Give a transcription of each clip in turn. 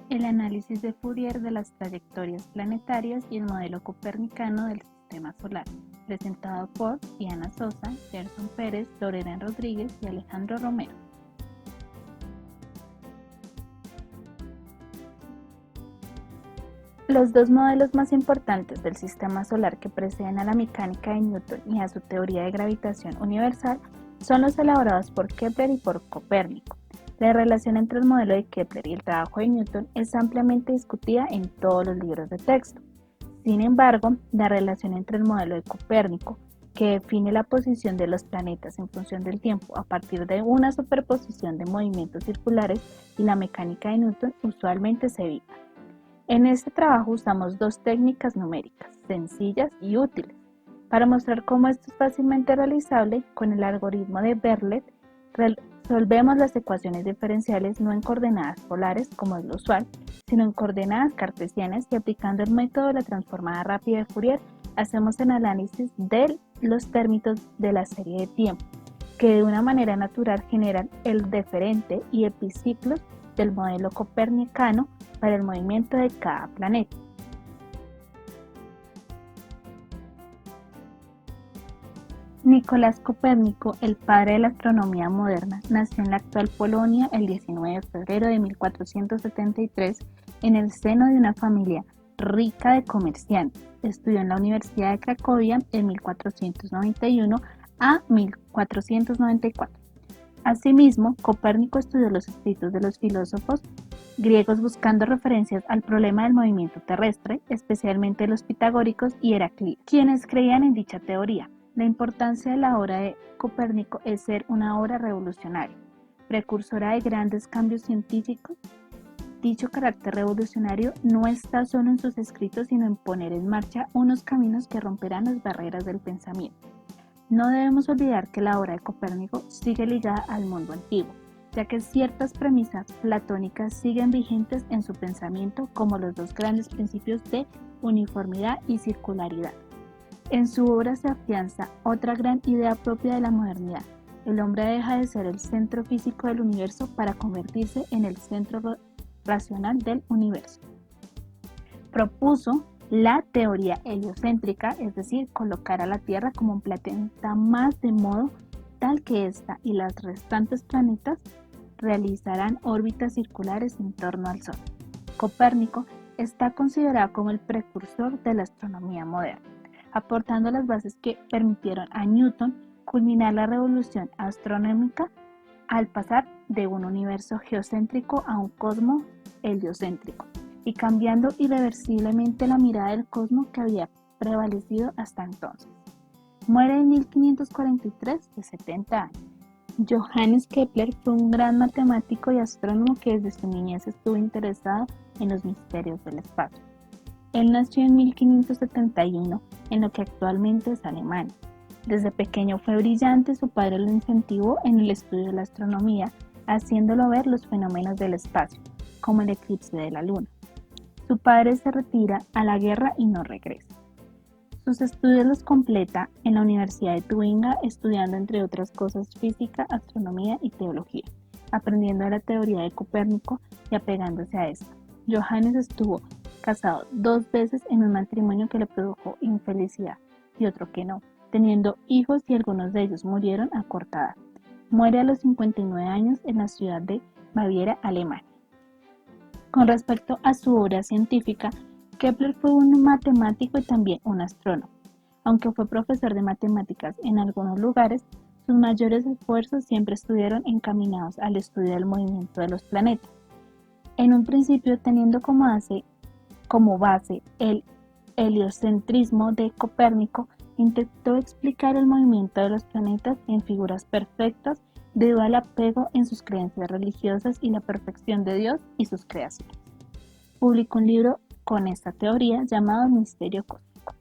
El análisis de Fourier de las trayectorias planetarias y el modelo copernicano del sistema solar, presentado por Diana Sosa, Gerson Pérez, Lorena Rodríguez y Alejandro Romero. Los dos modelos más importantes del sistema solar que preceden a la mecánica de Newton y a su teoría de gravitación universal son los elaborados por Kepler y por Copérnico. La relación entre el modelo de Kepler y el trabajo de Newton es ampliamente discutida en todos los libros de texto. Sin embargo, la relación entre el modelo de Copérnico, que define la posición de los planetas en función del tiempo a partir de una superposición de movimientos circulares, y la mecánica de Newton usualmente se evita. En este trabajo usamos dos técnicas numéricas, sencillas y útiles, para mostrar cómo esto es fácilmente realizable. Con el algoritmo de Berlet, resolvemos las ecuaciones diferenciales no en coordenadas polares, como es lo usual, sino en coordenadas cartesianas, y aplicando el método de la transformada rápida de Fourier, hacemos el análisis de los términos de la serie de tiempo, que de una manera natural generan el deferente y epiciclos del modelo copernicano para el movimiento de cada planeta. Nicolás Copérnico, el padre de la astronomía moderna, nació en la actual Polonia el 19 de febrero de 1473 en el seno de una familia rica de comerciantes. Estudió en la Universidad de Cracovia en 1491 a 1494. Asimismo, Copérnico estudió los escritos de los filósofos griegos buscando referencias al problema del movimiento terrestre, especialmente los pitagóricos y Heráclito, quienes creían en dicha teoría. La importancia de la obra de Copérnico es ser una obra revolucionaria, precursora de grandes cambios científicos. Dicho carácter revolucionario no está solo en sus escritos, sino en poner en marcha unos caminos que romperán las barreras del pensamiento. No debemos olvidar que la obra de Copérnico sigue ligada al mundo antiguo, ya que ciertas premisas platónicas siguen vigentes en su pensamiento, como los dos grandes principios de uniformidad y circularidad. En su obra se afianza otra gran idea propia de la modernidad: el hombre deja de ser el centro físico del universo para convertirse en el centro racional del universo. Propuso la teoría heliocéntrica, es decir, colocar a la Tierra como un planeta más, de modo tal que ésta y los restantes planetas realizarán órbitas circulares en torno al Sol. Copérnico está considerado como el precursor de la astronomía moderna, aportando las bases que permitieron a Newton culminar la revolución astronómica al pasar de un universo geocéntrico a un cosmos heliocéntrico, y cambiando irreversiblemente la mirada del cosmos que había prevalecido hasta entonces. Muere en 1543 de 70 años. Johannes Kepler fue un gran matemático y astrónomo que desde su niñez estuvo interesado en los misterios del espacio. Él nació en 1571 en lo que actualmente es Alemania. Desde pequeño fue brillante, su padre lo incentivó en el estudio de la astronomía, haciéndolo ver los fenómenos del espacio, como el eclipse de la luna. Su padre se retira a la guerra y no regresa. Sus estudios los completa en la Universidad de Tubinga, estudiando entre otras cosas física, astronomía y teología, aprendiendo de la teoría de Copérnico y apegándose a esta. Johannes estuvo casado 2 veces en un matrimonio que le produjo infelicidad y otro que no, teniendo hijos, y algunos de ellos murieron a corta edad. Muere a los 59 años en la ciudad de Baviera, Alemania. Con respecto a su obra científica, Kepler fue un matemático y también un astrónomo. Aunque fue profesor de matemáticas en algunos lugares, sus mayores esfuerzos siempre estuvieron encaminados al estudio del movimiento de los planetas. En un principio, teniendo como base el heliocentrismo de Copérnico, intentó explicar el movimiento de los planetas en figuras perfectas debido al apego en sus creencias religiosas y la perfección de Dios y sus creaciones. Publicó un libro con esta teoría llamado Misterio Cósmico.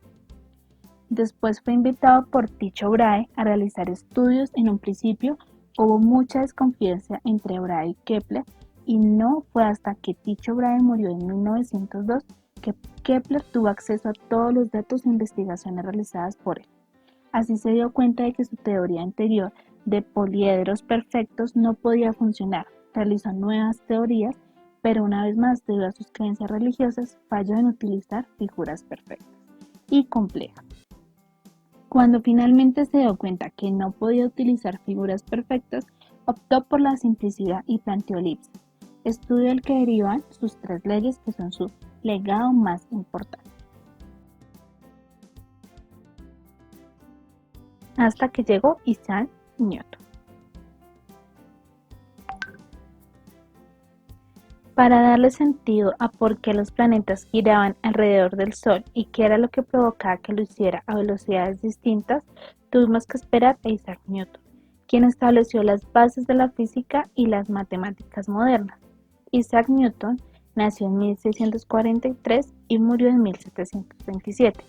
Después fue invitado por Tycho Brahe a realizar estudios. En un principio hubo mucha desconfianza entre Brahe y Kepler, y no fue hasta que Tycho Brahe murió en 1902 que Kepler tuvo acceso a todos los datos e investigaciones realizadas por él. Así se dio cuenta de que su teoría anterior de poliedros perfectos no podía funcionar. Realizó nuevas teorías pero una vez más, debido a sus creencias religiosas, falló en utilizar figuras perfectas y complejas. Cuando finalmente se dio cuenta que no podía utilizar figuras perfectas, optó por la simplicidad y planteó elipsis, estudio del que derivan sus tres leyes que son su legado más importante. Hasta que llegó Isaac Newton. Para darle sentido a por qué los planetas giraban alrededor del Sol y qué era lo que provocaba que lo hiciera a velocidades distintas, tuvimos que esperar a Isaac Newton, quien estableció las bases de la física y las matemáticas modernas. Isaac Newton nació en 1643 y murió en 1727.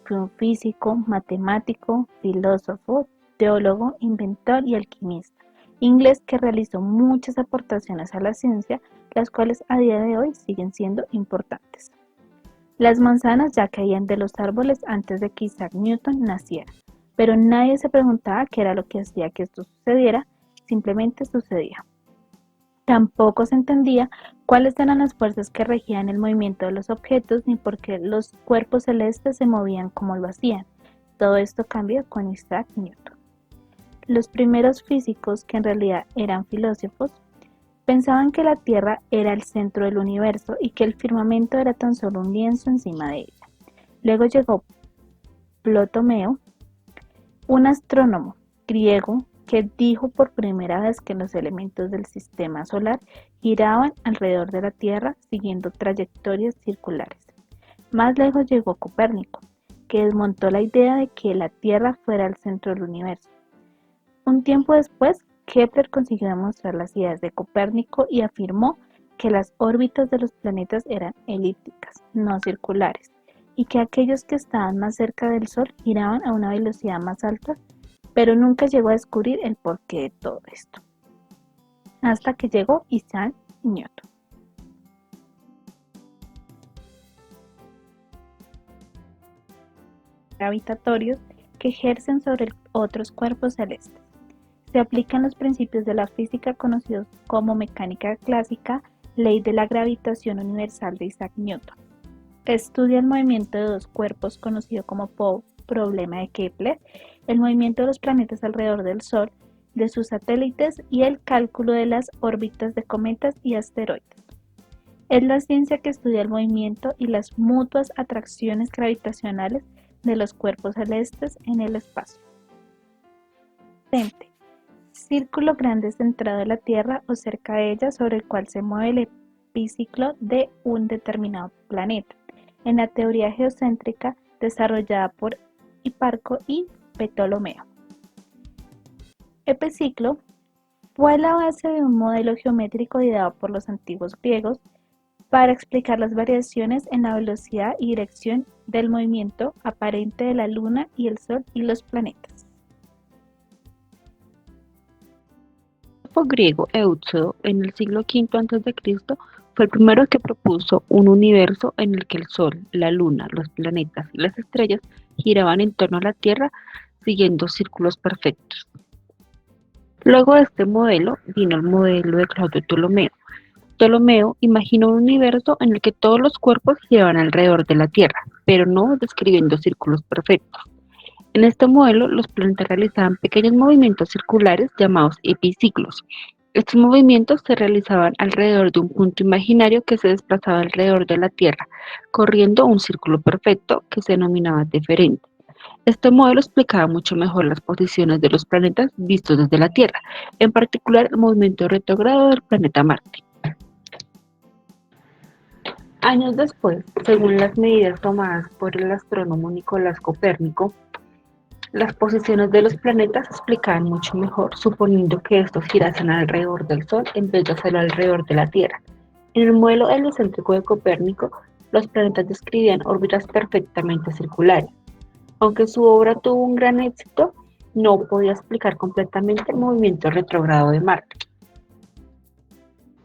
Fue un físico, matemático, filósofo, teólogo, inventor y alquimista inglés que realizó muchas aportaciones a la ciencia, las cuales a día de hoy siguen siendo importantes. Las manzanas ya caían de los árboles antes de que Isaac Newton naciera, pero nadie se preguntaba qué era lo que hacía que esto sucediera, simplemente sucedía. Tampoco se entendía cuáles eran las fuerzas que regían el movimiento de los objetos ni por qué los cuerpos celestes se movían como lo hacían. Todo esto cambia con Isaac Newton. Los primeros físicos, que en realidad eran filósofos, pensaban que la Tierra era el centro del universo y que el firmamento era tan solo un lienzo encima de ella. Luego llegó Ptolomeo, un astrónomo griego que dijo por primera vez que los elementos del sistema solar giraban alrededor de la Tierra siguiendo trayectorias circulares. Más lejos llegó Copérnico, que desmontó la idea de que la Tierra fuera el centro del universo. Un tiempo después, Kepler consiguió demostrar las ideas de Copérnico y afirmó que las órbitas de los planetas eran elípticas, no circulares, y que aquellos que estaban más cerca del Sol giraban a una velocidad más alta, pero nunca llegó a descubrir el porqué de todo esto. Hasta que llegó Isaac Newton. Gravitatorios que ejercen sobre otros cuerpos celestes. Se aplican los principios de la física conocidos como mecánica clásica, ley de la gravitación universal de Isaac Newton. Estudia el movimiento de dos cuerpos conocido como problema de Kepler, el movimiento de los planetas alrededor del Sol, de sus satélites y el cálculo de las órbitas de cometas y asteroides. Es la ciencia que estudia el movimiento y las mutuas atracciones gravitacionales de los cuerpos celestes en el espacio. Círculo grande centrado en la Tierra o cerca de ella sobre el cual se mueve el epiciclo de un determinado planeta, en la teoría geocéntrica desarrollada por Hiparco y Ptolomeo. Epiciclo fue la base de un modelo geométrico ideado por los antiguos griegos para explicar las variaciones en la velocidad y dirección del movimiento aparente de la Luna y el Sol y los planetas. El filósofo griego Euteo, en el siglo V a.C., fue el primero que propuso un universo en el que el Sol, la Luna, los planetas y las estrellas giraban en torno a la Tierra siguiendo círculos perfectos. Luego de este modelo vino el modelo de Claudio Ptolomeo. Ptolomeo imaginó un universo en el que todos los cuerpos giraban alrededor de la Tierra, pero no describiendo círculos perfectos. En este modelo, los planetas realizaban pequeños movimientos circulares llamados epiciclos. Estos movimientos se realizaban alrededor de un punto imaginario que se desplazaba alrededor de la Tierra, corriendo un círculo perfecto que se denominaba deferente. Este modelo explicaba mucho mejor las posiciones de los planetas vistos desde la Tierra, en particular el movimiento retrógrado del planeta Marte. Años después, según las medidas tomadas por el astrónomo Nicolás Copérnico, las posiciones de los planetas se explicaban mucho mejor, suponiendo que estos girasen alrededor del Sol en vez de hacerlo alrededor de la Tierra. En el modelo heliocéntrico de Copérnico, los planetas describían órbitas perfectamente circulares. Aunque su obra tuvo un gran éxito, no podía explicar completamente el movimiento retrógrado de Marte.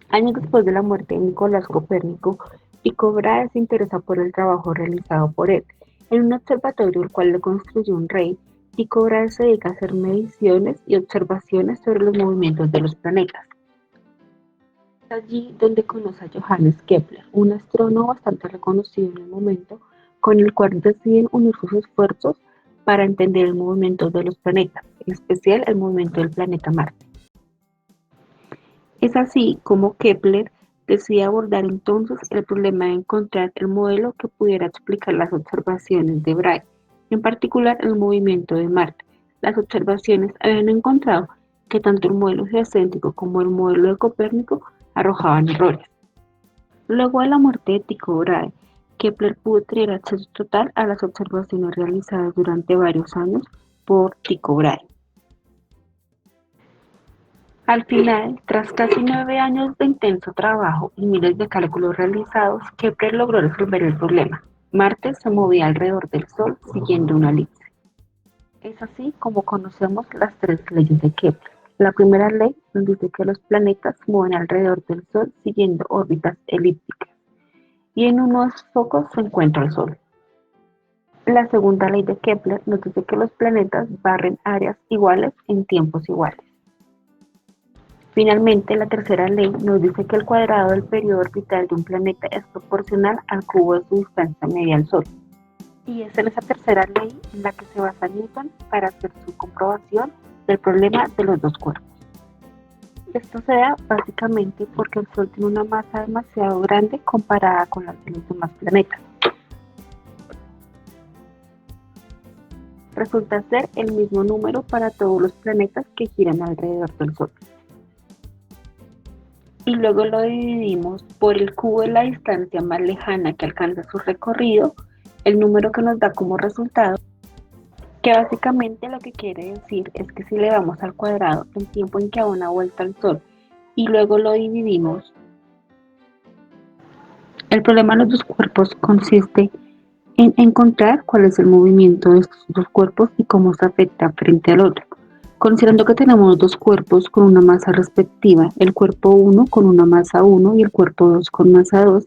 Años después de la muerte de Nicolás Copérnico, Tycho Brahe se interesa por el trabajo realizado por él. En un observatorio el cual le construyó un rey, Tycho Brahe se dedica a hacer mediciones y observaciones sobre los movimientos de los planetas. Es allí donde conoce a Johannes Kepler, un astrónomo bastante reconocido en el momento, con el cual deciden unir sus esfuerzos para entender el movimiento de los planetas, en especial el movimiento del planeta Marte. Es así como Kepler decide abordar entonces el problema de encontrar el modelo que pudiera explicar las observaciones de Bray, en particular el movimiento de Marte. Las observaciones habían encontrado que tanto el modelo geocéntrico como el modelo de Copérnico arrojaban errores. Luego de la muerte de Tycho Brahe, Kepler pudo tener acceso total a las observaciones realizadas durante varios años por Tycho Brahe. Al final, tras casi 9 años de intenso trabajo y miles de cálculos realizados, Kepler logró resolver el problema. Marte se movía alrededor del Sol siguiendo una elipse. Es así como conocemos las tres leyes de Kepler. La primera ley nos dice que los planetas mueven alrededor del Sol siguiendo órbitas elípticas, y en uno de sus focos se encuentra el Sol. La segunda ley de Kepler nos dice que los planetas barren áreas iguales en tiempos iguales. Finalmente, la tercera ley nos dice que el cuadrado del periodo orbital de un planeta es proporcional al cubo de su distancia media al Sol. Y es en esa tercera ley en la que se basa Newton para hacer su comprobación del problema de los dos cuerpos. Esto se da básicamente porque el Sol tiene una masa demasiado grande comparada con la de los demás planetas. Resulta ser el mismo número para todos los planetas que giran alrededor del Sol. Y luego lo dividimos por el cubo de la distancia más lejana que alcanza su recorrido, el número que nos da como resultado, que básicamente lo que quiere decir es que si le damos al cuadrado el tiempo en que da una vuelta al Sol y luego lo dividimos, el problema de los dos cuerpos consiste en encontrar cuál es el movimiento de estos dos cuerpos y cómo se afecta frente al otro. Considerando que tenemos dos cuerpos con una masa respectiva, el cuerpo 1 con una masa 1 y el cuerpo 2 con masa 2,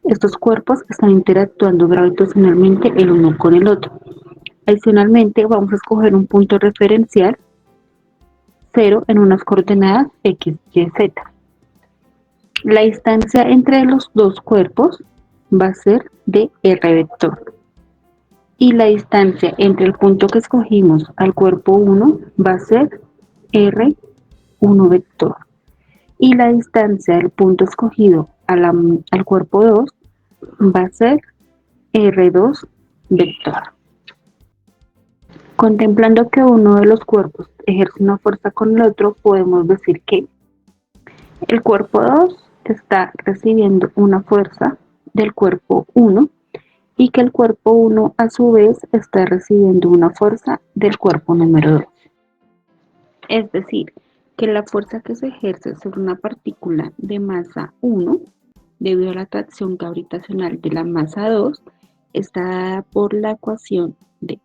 estos cuerpos están interactuando gravitacionalmente el uno con el otro. Adicionalmente, vamos a escoger un punto referencial 0 en unas coordenadas x, y, z. La distancia entre los dos cuerpos va a ser de r vector. Y la distancia entre el punto que escogimos al cuerpo 1 va a ser r1 vector. Y la distancia del punto escogido al cuerpo 2 va a ser r2 vector. Contemplando que uno de los cuerpos ejerce una fuerza con el otro, podemos decir que el cuerpo 2 está recibiendo una fuerza del cuerpo 1 y que el cuerpo 1 a su vez está recibiendo una fuerza del cuerpo número 2. Es decir, que la fuerza que se ejerce sobre una partícula de masa 1 debido a la atracción gravitacional de la masa 2 está dada por la ecuación de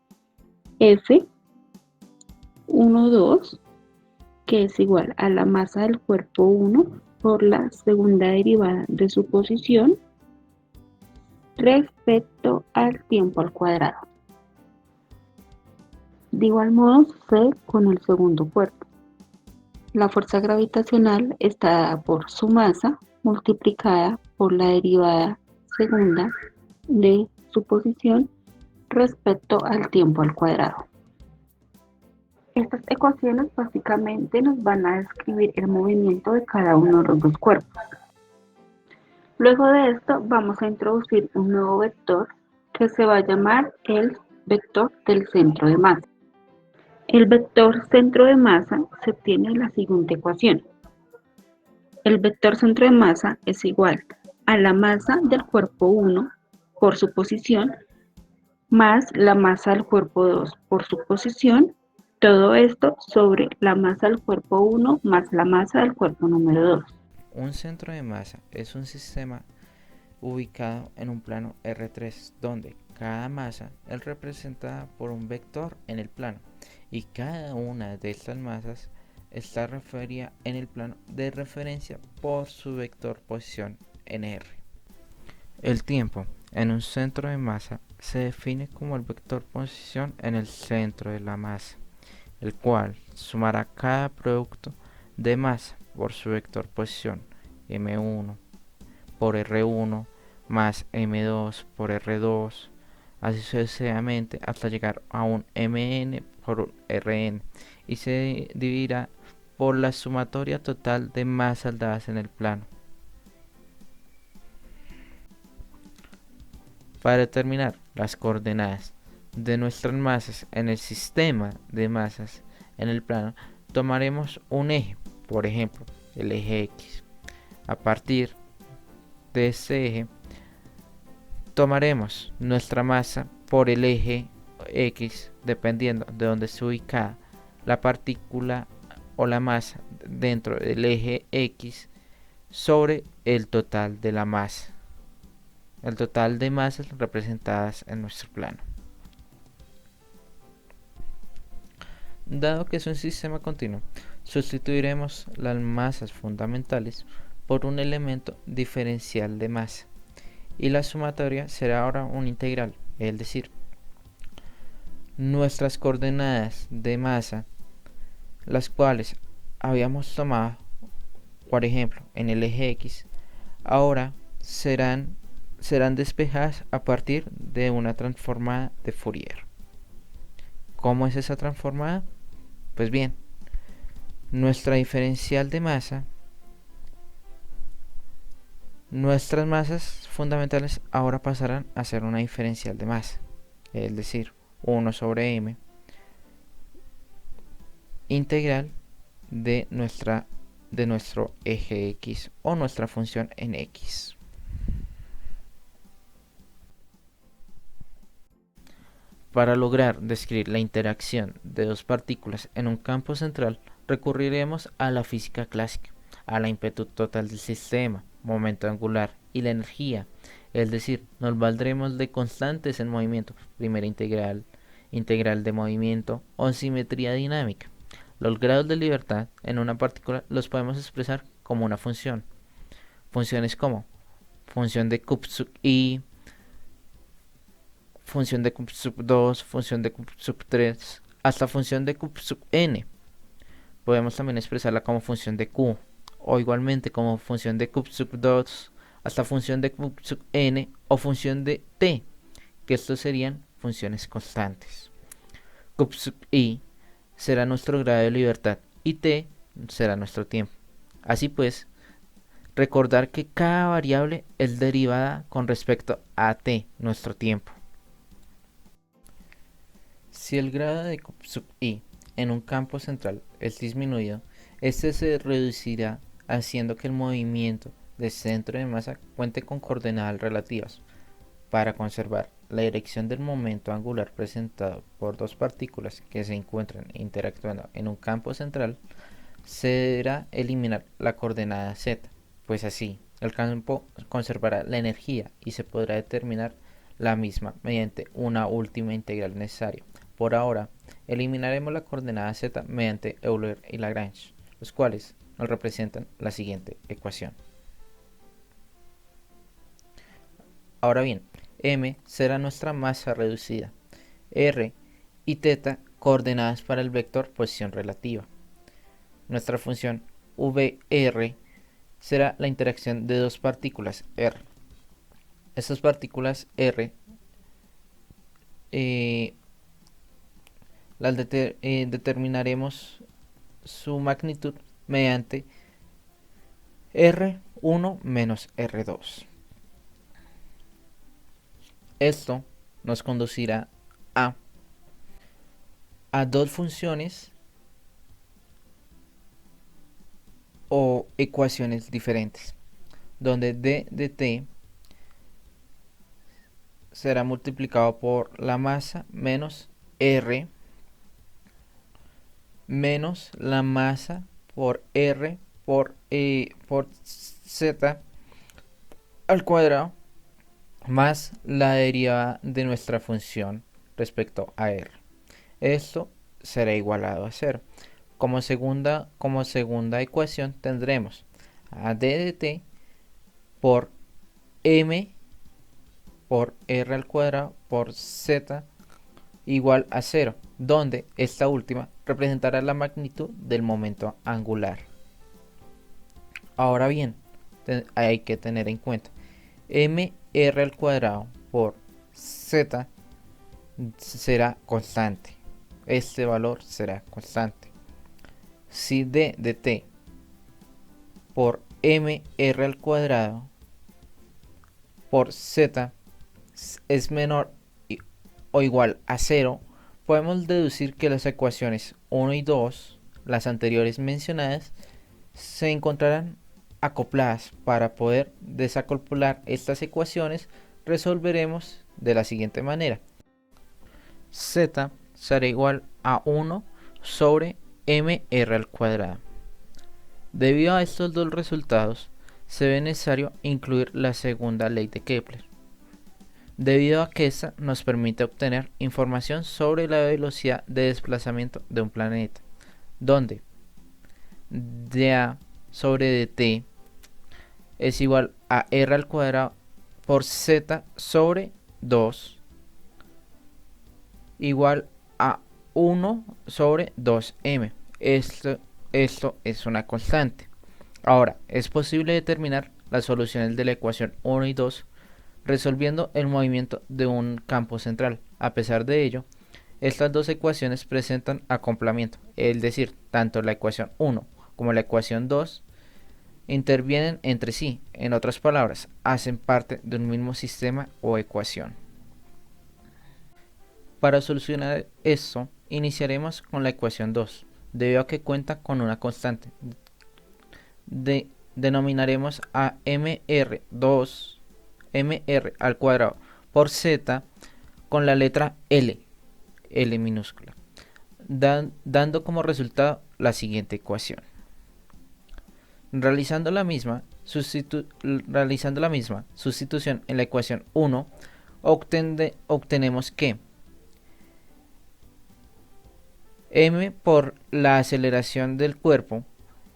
F(1,2), que es igual a la masa del cuerpo 1 por la segunda derivada de su posición respecto al tiempo al cuadrado. De igual modo sucede con el segundo cuerpo. La fuerza gravitacional está dada por su masa multiplicada por la derivada segunda de su posición respecto al tiempo al cuadrado. Estas ecuaciones básicamente nos van a describir el movimiento de cada uno de los dos cuerpos. Luego de esto vamos a introducir un nuevo vector que se va a llamar el vector del centro de masa. El vector centro de masa se obtiene en la siguiente ecuación. El vector centro de masa es igual a la masa del cuerpo 1 por su posición más la masa del cuerpo 2 por su posición, todo esto sobre la masa del cuerpo 1 más la masa del cuerpo número 2. Un centro de masa es un sistema ubicado en un plano R3, donde cada masa es representada por un vector en el plano, y cada una de estas masas está referida en el plano de referencia por su vector posición en R. El tiempo en un centro de masa se define como el vector posición en el centro de la masa, el cual sumará cada producto de masa por su vector posición m1 por r1 más m2 por r2, así sucesivamente hasta llegar a un mn por rn, y se dividirá por la sumatoria total de masas dadas en el plano. Para determinar las coordenadas de nuestras masas en el sistema de masas en el plano, tomaremos un eje, por ejemplo, el eje X. A partir de ese eje, tomaremos nuestra masa por el eje X, dependiendo de donde esté ubicada la partícula o la masa dentro del eje X, sobre el total de la masa, el total de masas representadas en nuestro plano. Dado que es un sistema continuo, sustituiremos las masas fundamentales por un elemento diferencial de masa, y la sumatoria será ahora un integral, es decir, nuestras coordenadas de masa, las cuales habíamos tomado, por ejemplo, en el eje X, ahora serán despejadas a partir de una transformada de Fourier. ¿Cómo es esa transformada? Pues bien, nuestra diferencial de masa, nuestras masas fundamentales ahora pasarán a ser una diferencial de masa, es decir, 1 sobre m integral de nuestro eje X o nuestra función en X. Para lograr describir la interacción de dos partículas en un campo central, recurriremos a la física clásica, a la ímpetu total del sistema, momento angular y la energía, es decir, nos valdremos de constantes en movimiento, primera integral, integral de movimiento o simetría dinámica. Los grados de libertad en una partícula los podemos expresar como una función. Funciones como función de Q sub i, función de Q sub 2, función de Q sub 3, hasta función de Q sub n. Podemos también expresarla como función de Q, o igualmente como función de Q sub 2, hasta función de Q sub n o función de t, que estos serían funciones constantes. Q sub i será nuestro grado de libertad y t será nuestro tiempo. Así pues, recordar que cada variable es derivada con respecto a t, nuestro tiempo. Si el grado de Q sub i en un campo central es disminuido, este se reducirá haciendo que el movimiento del centro de masa cuente con coordenadas relativas. Para conservar la dirección del momento angular presentado por dos partículas que se encuentran interactuando en un campo central, se deberá eliminar la coordenada z, pues así el campo conservará la energía y se podrá determinar la misma mediante una última integral necesaria. Por ahora, eliminaremos la coordenada z mediante Euler y Lagrange, los cuales nos representan la siguiente ecuación. Ahora bien, m será nuestra masa reducida, r y θ coordenadas para el vector posición relativa. Nuestra función VR será la interacción de dos partículas r. Estas partículas r determinaremos su magnitud mediante R1 menos R2. Esto nos conducirá a dos funciones o ecuaciones diferentes, donde d de t será multiplicado por la masa menos r menos la masa por r por z al cuadrado más la derivada de nuestra función respecto a r. Esto será igualado a 0. Como segunda ecuación tendremos a d de t por m por r al cuadrado por z igual a 0, donde esta última representará la magnitud del momento angular. Ahora bien, hay que tener en cuenta. mr al cuadrado por z será constante. Este valor será constante. Si d de t por mr al cuadrado por z es menor o igual a 0, podemos deducir que las ecuaciones 1 y 2, las anteriores mencionadas, se encontrarán acopladas. Para poder desacoplar estas ecuaciones, resolveremos de la siguiente manera. Z será igual a 1 sobre mr al cuadrado. Debido a estos dos resultados, se ve necesario incluir la segunda ley de Kepler, debido a que esta nos permite obtener información sobre la velocidad de desplazamiento de un planeta, donde dA sobre dt es igual a r al cuadrado por z sobre 2 igual a 1 sobre 2m. Esto es una constante. Ahora, es posible determinar las soluciones de la ecuación 1 y 2 resolviendo el movimiento de un campo central. A pesar de ello, estas dos ecuaciones presentan acoplamiento, es decir, tanto la ecuación 1 como la ecuación 2 intervienen entre sí. En otras palabras, hacen parte de un mismo sistema o ecuación. Para solucionar esto, iniciaremos con la ecuación 2, debido a que cuenta con una constante. Denominaremos a mr2 mr al cuadrado por z con la letra L minúscula, dando como resultado la siguiente ecuación. Realizando la misma sustitución en la ecuación 1, obtenemos que m por la aceleración del cuerpo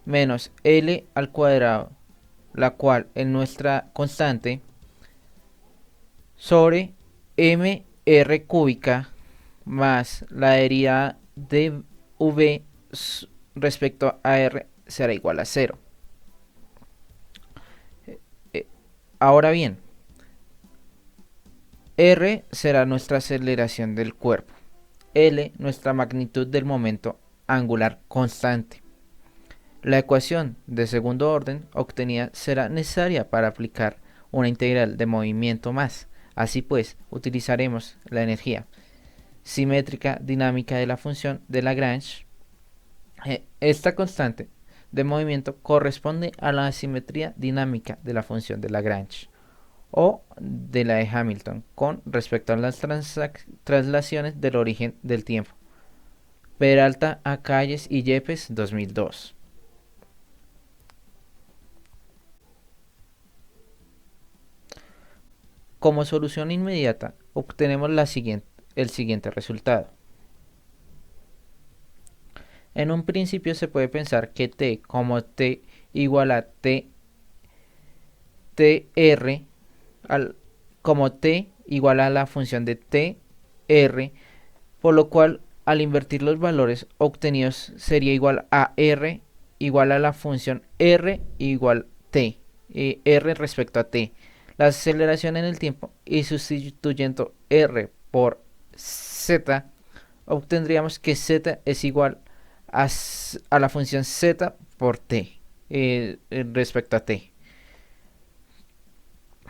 menos L al cuadrado, la cual es nuestra constante, sobre mr cúbica más la derivada de v respecto a r será igual a 0. Ahora bien, r será nuestra aceleración del cuerpo, L nuestra magnitud del momento angular constante. La ecuación de segundo orden obtenida será necesaria para aplicar una integral de movimiento más. Así pues, utilizaremos la energía simétrica dinámica de la función de Lagrange. Esta constante de movimiento corresponde a la simetría dinámica de la función de Lagrange o de la de Hamilton con respecto a las traslaciones del origen del tiempo. Peralta a Calles y Yepes, 2002. Como solución inmediata, obtenemos el siguiente resultado. En un principio se puede pensar que t como t igual a tr, como t igual a la función de tr, por lo cual al invertir los valores obtenidos sería igual a r igual a la función r igual t, r respecto a t. La aceleración en el tiempo, y sustituyendo r por z, obtendríamos que z es igual a la función z por t respecto a t.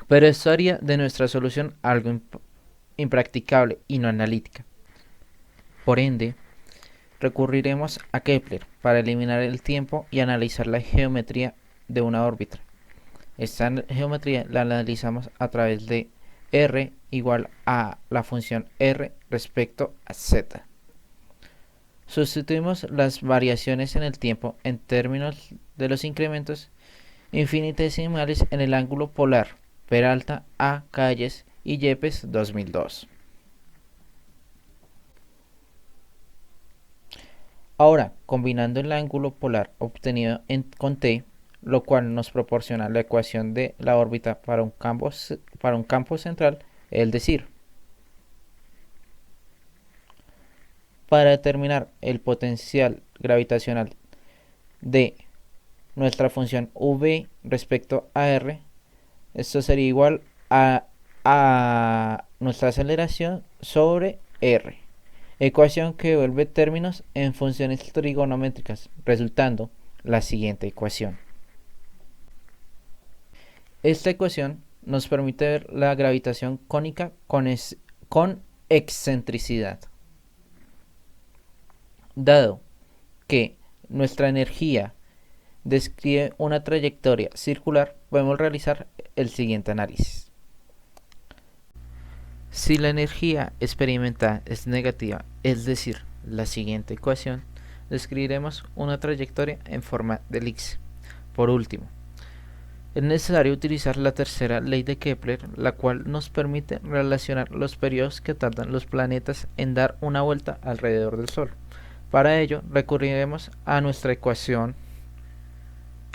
Pero esto haría de nuestra solución algo impracticable y no analítica. Por ende, recurriremos a Kepler para eliminar el tiempo y analizar la geometría de una órbita. Esta geometría la analizamos a través de r igual a la función r respecto a z. Sustituimos las variaciones en el tiempo en términos de los incrementos infinitesimales en el ángulo polar. Peralta a Calles y Yepes, 2002. Ahora, combinando el ángulo polar obtenido con t, lo cual nos proporciona la ecuación de la órbita para un campo central, es decir, para determinar el potencial gravitacional de nuestra función v respecto a r, esto sería igual a nuestra aceleración sobre r, ecuación que devuelve términos en funciones trigonométricas, resultando la siguiente ecuación. Esta ecuación nos permite ver la gravitación cónica con excentricidad. Dado que nuestra energía describe una trayectoria circular, podemos realizar el siguiente análisis. Si la energía experimentada es negativa, es decir, la siguiente ecuación, describiremos una trayectoria en forma de elipse. Por último, es necesario utilizar la tercera ley de Kepler, la cual nos permite relacionar los periodos que tardan los planetas en dar una vuelta alrededor del Sol. Para ello, recurriremos a nuestra ecuación,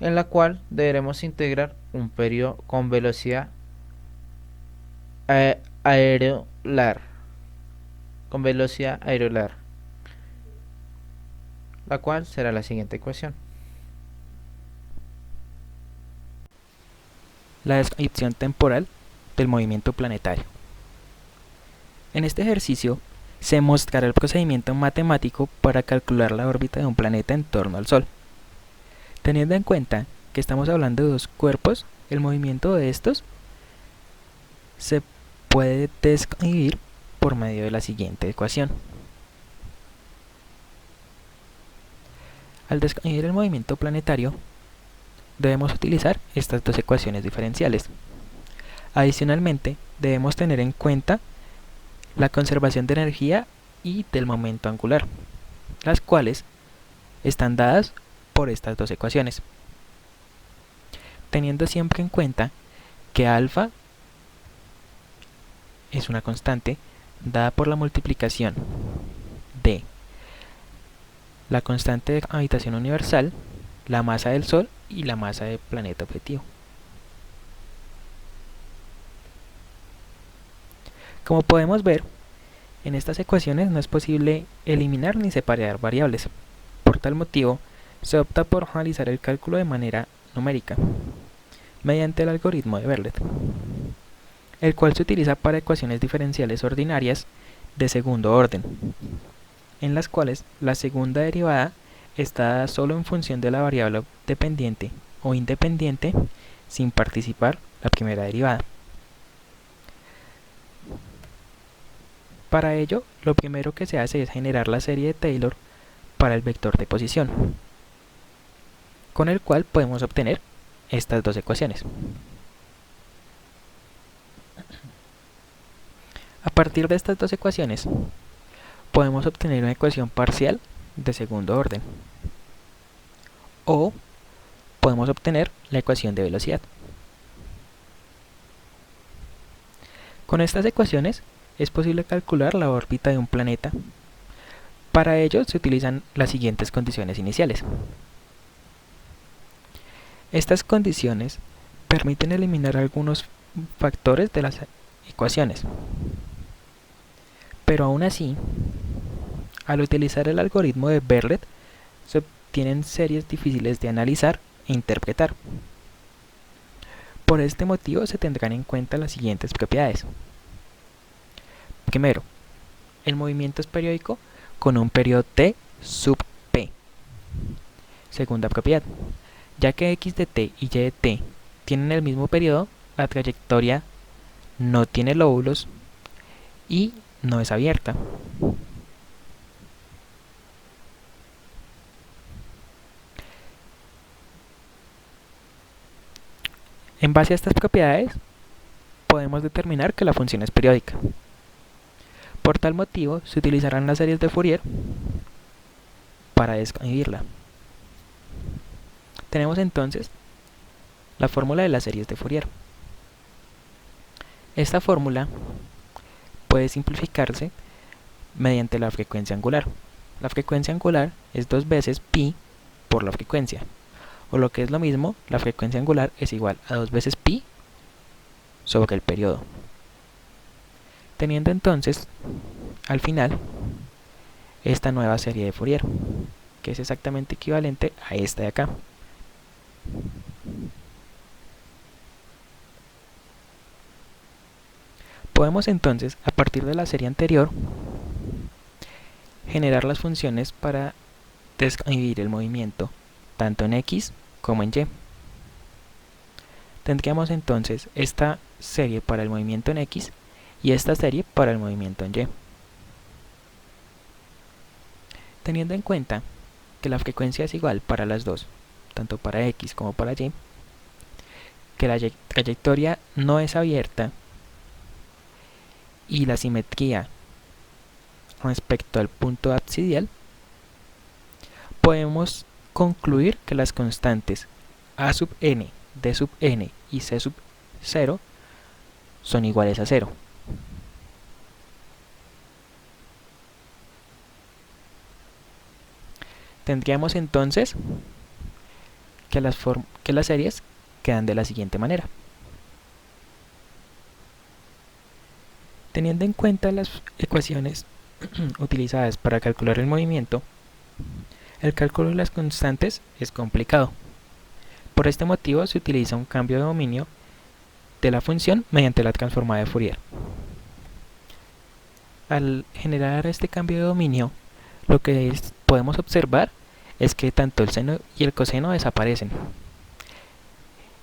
en la cual deberemos integrar un periodo con velocidad aerolar, la cual será la siguiente ecuación. La descripción temporal del movimiento planetario. En este ejercicio se mostrará el procedimiento matemático para calcular la órbita de un planeta en torno al Sol. Teniendo en cuenta que estamos hablando de dos cuerpos, el movimiento de estos se puede describir por medio de la siguiente ecuación. Al describir el movimiento planetario, debemos utilizar estas dos ecuaciones diferenciales. Adicionalmente, debemos tener en cuenta la conservación de energía y del momento angular, las cuales están dadas por estas dos ecuaciones, teniendo siempre en cuenta que alfa es una constante dada por la multiplicación de la constante de gravitación universal, la masa del Sol y la masa del planeta objetivo. Como podemos ver, en estas ecuaciones no es posible eliminar ni separar variables. Por tal motivo, se opta por realizar el cálculo de manera numérica, mediante el algoritmo de Verlet, el cual se utiliza para ecuaciones diferenciales ordinarias de segundo orden, en las cuales la segunda derivada está dada solo en función de la variable dependiente o independiente, sin participar la primera derivada. Para ello, lo primero que se hace es generar la serie de Taylor para el vector de posición, con el cual podemos obtener estas dos ecuaciones. A partir de estas dos ecuaciones, podemos obtener una ecuación parcial de segundo orden, o podemos obtener la ecuación de velocidad. Con estas ecuaciones es posible calcular la órbita de un planeta. Para ello se utilizan las siguientes condiciones iniciales. Estas condiciones permiten eliminar algunos factores de las ecuaciones, pero aún así, al utilizar el algoritmo de Verlet, se obtienen series difíciles de analizar e interpretar. Por este motivo se tendrán en cuenta las siguientes propiedades. Primero, el movimiento es periódico con un periodo t sub p. Segunda propiedad, ya que x de t y y de t tienen el mismo periodo, la trayectoria no tiene lóbulos y no es abierta. En base a estas propiedades, podemos determinar que la función es periódica. Por tal motivo, se utilizarán las series de Fourier para describirla. Tenemos entonces la fórmula de las series de Fourier. Esta fórmula puede simplificarse mediante la frecuencia angular. La frecuencia angular es 2 veces pi por la frecuencia, o lo que es lo mismo, la frecuencia angular es igual a 2 veces pi sobre el periodo. Teniendo entonces, al final, esta nueva serie de Fourier, que es exactamente equivalente a esta de acá. Podemos entonces, a partir de la serie anterior, generar las funciones para describir el movimiento tanto en X como en Y. Tendríamos entonces esta serie para el movimiento en X y esta serie para el movimiento en Y. Teniendo en cuenta que la frecuencia es igual para las dos, tanto para X como para Y, que la trayectoria no es abierta y la simetría respecto al punto absidial, podemos concluir que las constantes a sub n, d sub n y c sub 0 son iguales a 0. Tendríamos entonces que las series quedan de la siguiente manera. Teniendo en cuenta las ecuaciones utilizadas para calcular el movimiento, el cálculo de las constantes es complicado. Por este motivo se utiliza un cambio de dominio de la función mediante la transformada de Fourier. Al generar este cambio de dominio, lo que podemos observar es que tanto el seno y el coseno desaparecen.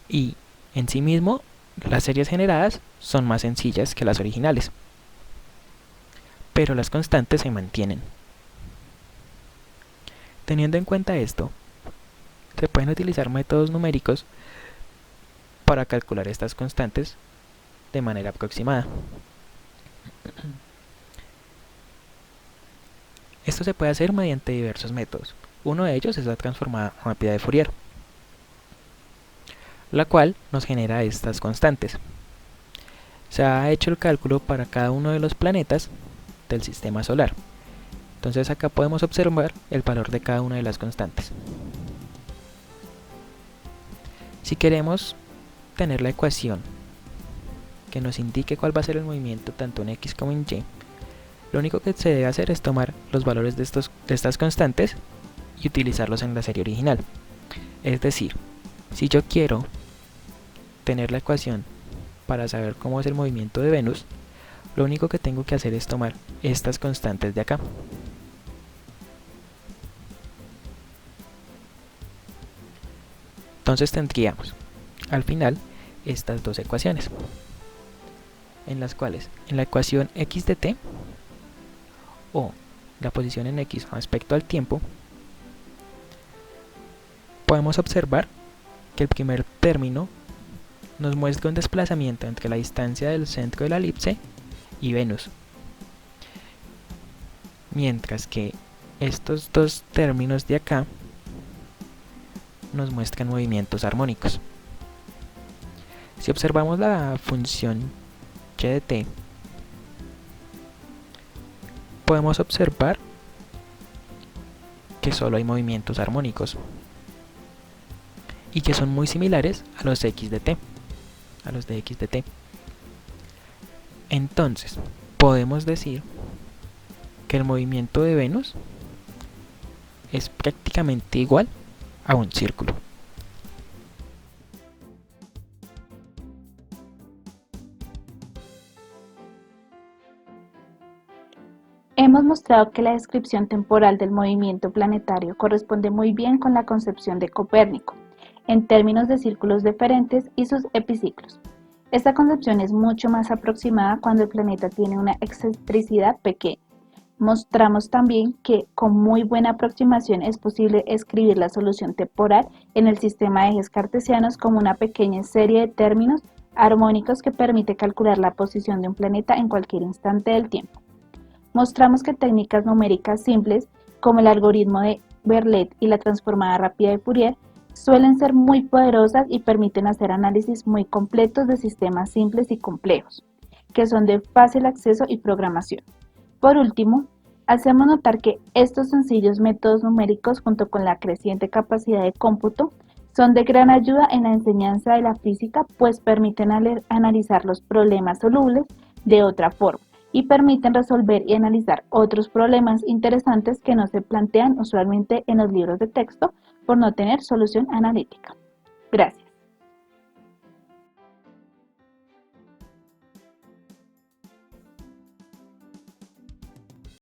Y en sí mismo, las series generadas son más sencillas que las originales, pero las constantes se mantienen. Teniendo en cuenta esto, se pueden utilizar métodos numéricos para calcular estas constantes de manera aproximada. Esto se puede hacer mediante diversos métodos. Uno de ellos es la transformada rápida de Fourier, la cual nos genera estas constantes. Se ha hecho el cálculo para cada uno de los planetas del sistema solar. Entonces acá podemos observar el valor de cada una de las constantes. Si queremos tener la ecuación que nos indique cuál va a ser el movimiento tanto en X como en Y, lo único que se debe hacer es tomar los valores de estas constantes y utilizarlos en la serie original. Es decir, si yo quiero tener la ecuación para saber cómo es el movimiento de Venus, lo único que tengo que hacer es tomar estas constantes de acá. Entonces tendríamos al final estas dos ecuaciones, en las cuales en la ecuación x de t, o la posición en x respecto al tiempo, podemos observar que el primer término nos muestra un desplazamiento entre la distancia del centro de la elipse y Venus, mientras que estos dos términos de acá nos muestran movimientos armónicos. Si observamos la función y de t, podemos observar que solo hay movimientos armónicos y que son muy similares a los x de t, a los de x de t. Entonces, podemos decir que el movimiento de Venus es prácticamente igual a un círculo. Hemos mostrado que la descripción temporal del movimiento planetario corresponde muy bien con la concepción de Copérnico, en términos de círculos deferentes y sus epiciclos. Esta concepción es mucho más aproximada cuando el planeta tiene una excentricidad pequeña. Mostramos también que con muy buena aproximación es posible escribir la solución temporal en el sistema de ejes cartesianos como una pequeña serie de términos armónicos que permite calcular la posición de un planeta en cualquier instante del tiempo. Mostramos que técnicas numéricas simples, como el algoritmo de Verlet y la transformada rápida de Fourier, suelen ser muy poderosas y permiten hacer análisis muy completos de sistemas simples y complejos, que son de fácil acceso y programación. Por último, hacemos notar que estos sencillos métodos numéricos, junto con la creciente capacidad de cómputo, son de gran ayuda en la enseñanza de la física, pues permiten analizar los problemas solubles de otra forma y permiten resolver y analizar otros problemas interesantes que no se plantean usualmente en los libros de texto por no tener solución analítica. Gracias.